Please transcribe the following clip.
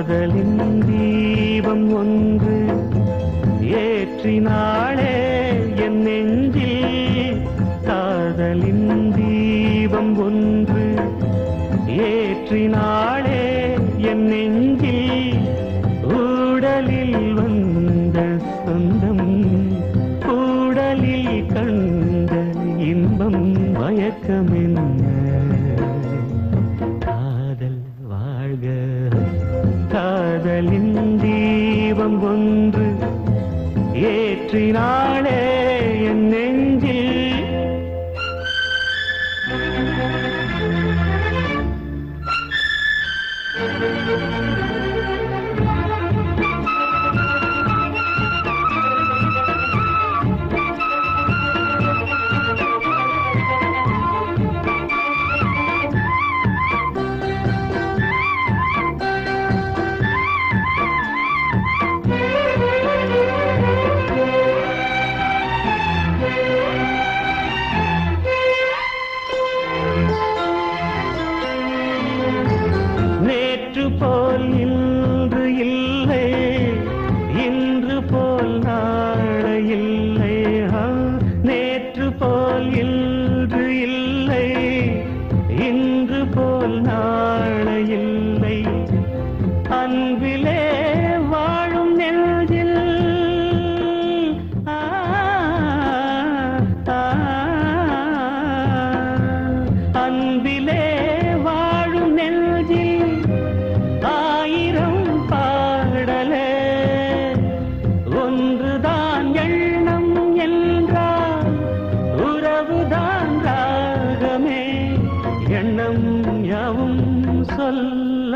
காதலின் தீபம் ஒன்று ஏற்றினாளே என் நெஞ்சில். காதலின் தீபம் ஒன்று ஏற்றினாளே என் நெஞ்சில். ஊடலில் வந்த சொந்தம் கூடலில் கண்ட இன்பம் மயக்கமென்ன. காதல் வாழ்க காதலின் தீபம் ஒன்று ஏற்றினாளே என் நெஞ்சில். நேற்று போல் இன்று இல்லை, இன்று போல் நாளை இல்லை. நேற்று போல் இன்று இல்லை, இன்று போல் நாளை இல்லை. அன்பிலே வாழும் நெஞ்சில் அன்பிலே வாழும் நெஞ்சில் ஆயிரம் பாடலே. ஒன்றுதான் எண்ணம் என்றால் உறவுதான் ராகமே. எண்ணம் யாவும் சொல்ல